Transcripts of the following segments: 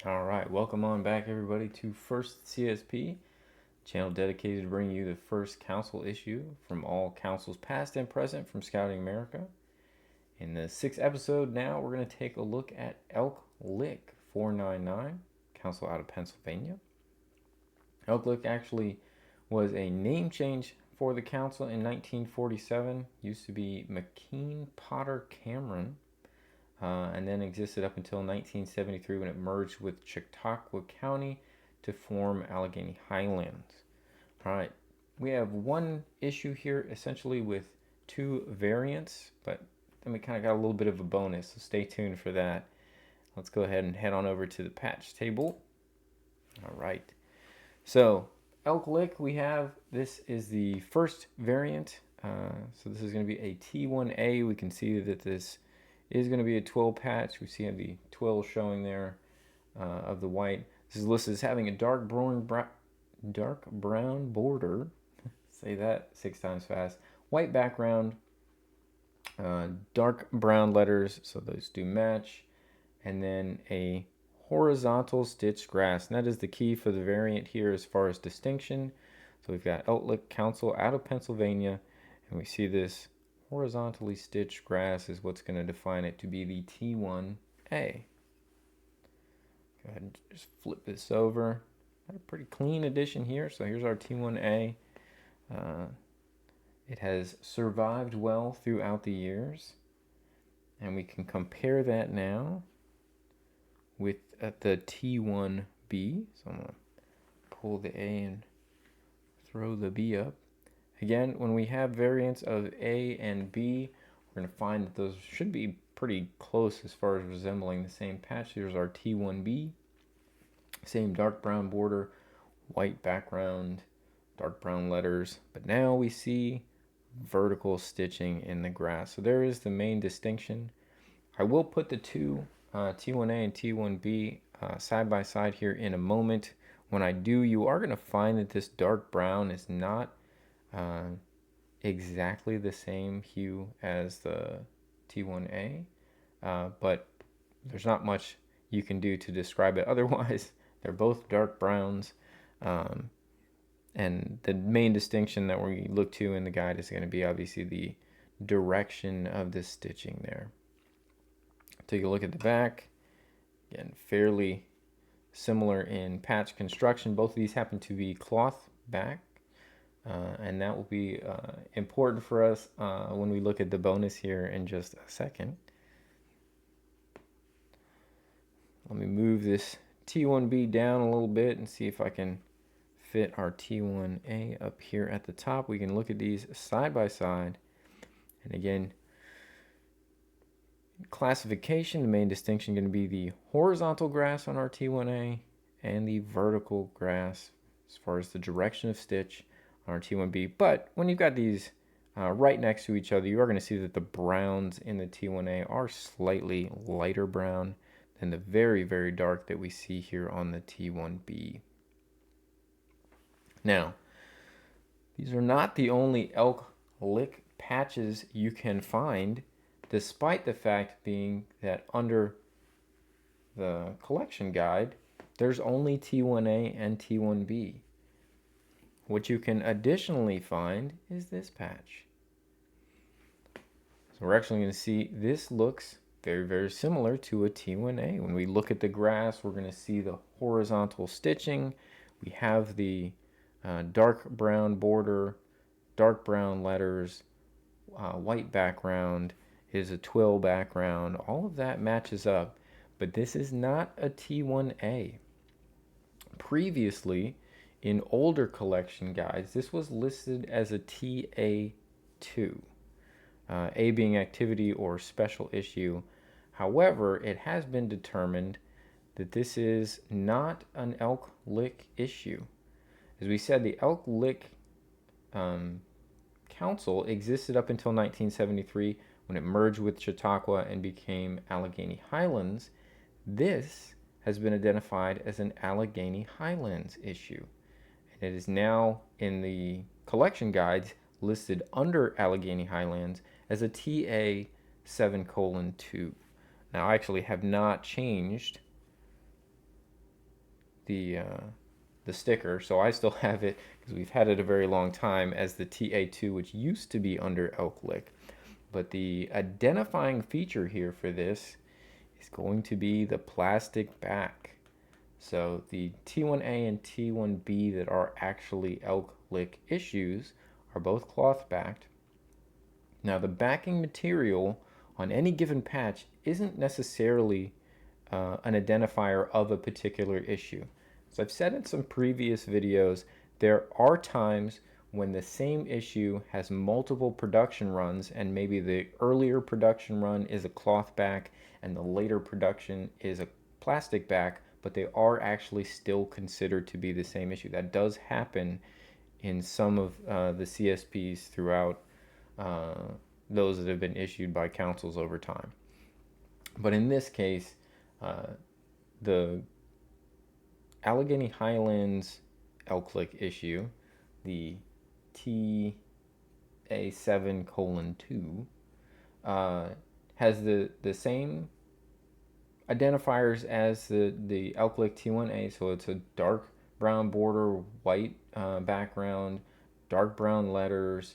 All right, welcome on back, everybody, to First CSP, channel dedicated to bringing you the first council issue from all councils past and present from Scouting America. In the sixth episode now, we're going to take a look at Elk Lick 499, council out of Pennsylvania. Elk Lick actually was a name change for the council in 1947. Used to be McKean Potter Cameron, and then existed up until 1973 when it merged with Chautauqua County to form Allegheny Highlands. All right, we have one issue here essentially with two variants, but then we kind of got a little bit of a bonus, so stay tuned for that. Let's go ahead and head on over to the patch table. All right, so Elk Lick, this is the first variant. So this is going to be a T1A. We can see that this is going to be a twill patch. We see the twill showing there of the white. This is listed as having a dark brown border. Say that 6 times fast. White background, dark brown letters, so those do match, and then a horizontal stitched grass. And that is the key for the variant here as far as distinction. So we've got Elk Lick Council out of Pennsylvania, and we see this horizontally stitched grass is what's going to define it to be the T1A. Go ahead and just flip this over. Got a pretty clean edition here. So here's our T1A. It has survived well throughout the years, and we can compare that now with the T1B. So I'm going to pull the A and throw the B up. Again, when we have variants of A and B, we're going to find that those should be pretty close as far as resembling the same patch. Here's our T1B. Same dark brown border, white background, dark brown letters. But now we see vertical stitching in the grass. So there is the main distinction. I will put the two, T1A and T1B, side by side here in a moment. When I do, you are going to find that this dark brown is not exactly the same hue as the T1A, but there's not much you can do to describe it otherwise. They're both dark browns, and the main distinction that we look to in the guide is going to be obviously the direction of the stitching there. Take a look at the back. Again, fairly similar in patch construction. Both of these happen to be cloth back. And that will be important for us when we look at the bonus here in just a second. Let me move this T1B down a little bit and see if I can fit our T1A up here at the top. We can look at these side by side. And again, classification, the main distinction going to be the horizontal grass on our T1A and the vertical grass as far as the direction of stitch on our T1B. But when you've got these right next to each other, you are going to see that the browns in the T1A are slightly lighter brown than the very, very dark that we see here on the T1B. Now, these are not the only Elk Lick patches you can find, despite the fact being that under the collection guide, there's only T1A and T1B. What you can additionally find is this patch. So we're actually going to see this looks very, very similar to a T1A. When we look at the grass, we're going to see the horizontal stitching. We have the dark brown border, dark brown letters, white background. It is a twill background. All of that matches up, but this is not a T1A. Previously, in older collection guides, this was listed as a TA2, A being activity or special issue. However, it has been determined that this is not an Elk Lick issue. As we said, the Elk Lick Council existed up until 1973 when it merged with Chautauqua and became Allegheny Highlands. This has been identified as an Allegheny Highlands issue. It is now in the collection guides listed under Allegheny Highlands as a TA7:2. Now, I actually have not changed the sticker, so I still have it because we've had it a very long time as the TA2, which used to be under Elk Lick. But the identifying feature here for this is going to be the plastic back. So the T1A and T1B that are actually Elk Lick issues are both cloth backed. Now the backing material on any given patch isn't necessarily an identifier of a particular issue. So I've said in some previous videos, there are times when the same issue has multiple production runs, and maybe the earlier production run is a cloth back and the later production is a plastic back, but they are actually still considered to be the same issue. That does happen in some of the CSPs throughout those that have been issued by councils over time. But in this case, the Allegheny Highlands Elk Lick issue, the TA7:2, has the same identifiers as the Elk Lick T1A, so it's a dark brown border, white background, dark brown letters,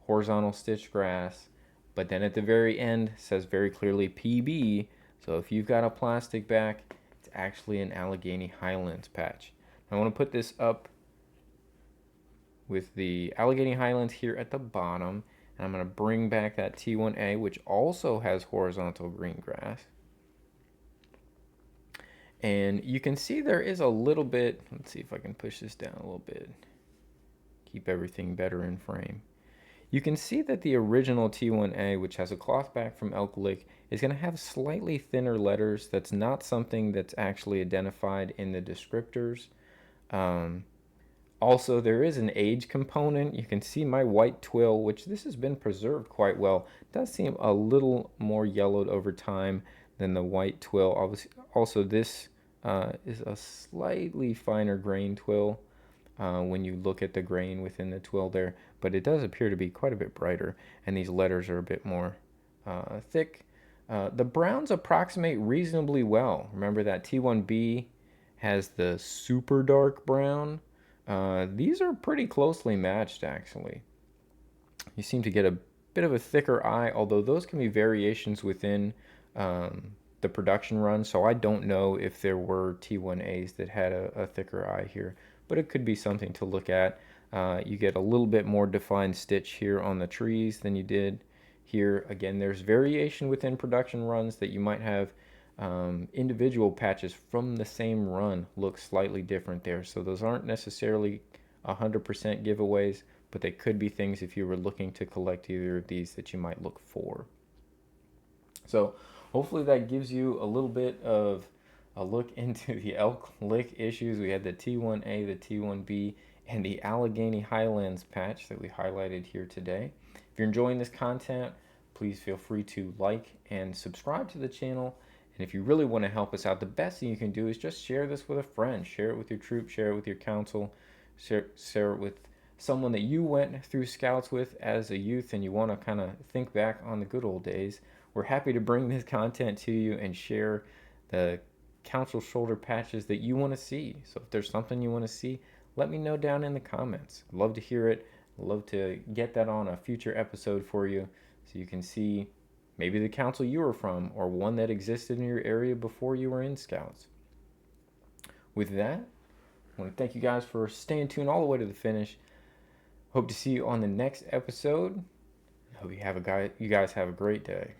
horizontal stitch grass, but then at the very end says very clearly PB. So if you've got a plastic back, it's actually an Allegheny Highlands patch. I want to put this up with the Allegheny Highlands here at the bottom, and I'm going to bring back that T1A, which also has horizontal green grass. And you can see there is a little bit, let's see if I can push this down a little bit, keep everything better in frame. You can see that the original T1A, which has a cloth back from Elk Lick, is going to have slightly thinner letters. That's not something that's actually identified in the descriptors. Also, there is an age component. You can see my white twill, which this has been preserved quite well, does seem a little more yellowed over time than the white twill. Also, this is a slightly finer grain twill when you look at the grain within the twill there, but it does appear to be quite a bit brighter, and these letters are a bit more thick. The browns approximate reasonably well. Remember that T1B has the super dark brown. These are pretty closely matched, actually. You seem to get a bit of a thicker eye, although those can be variations within the production run, so I don't know if there were T1As that had a thicker eye here, but it could be something to look at. You get a little bit more defined stitch here on the trees than you did here. Again, there's variation within production runs that you might have individual patches from the same run look slightly different there. So those aren't necessarily 100% giveaways, but they could be things if you were looking to collect either of these that you might look for. So hopefully that gives you a little bit of a look into the Elk Lick issues. We had the T1A, the T1B, and the Allegheny Highlands patch that we highlighted here today. If you're enjoying this content, please feel free to like and subscribe to the channel. And if you really want to help us out, the best thing you can do is just share this with a friend. Share it with your troop, share it with your council, share it with someone that you went through scouts with as a youth and you want to kind of think back on the good old days. We're happy to bring this content to you and share the council shoulder patches that you want to see. So if there's something you want to see, let me know down in the comments. I'd love to hear it. I'd love to get that on a future episode for you so you can see maybe the council you were from or one that existed in your area before you were in scouts. With that, I want to thank you guys for staying tuned all the way to the finish. Hope to see you on the next episode. Hope you guys have a great day.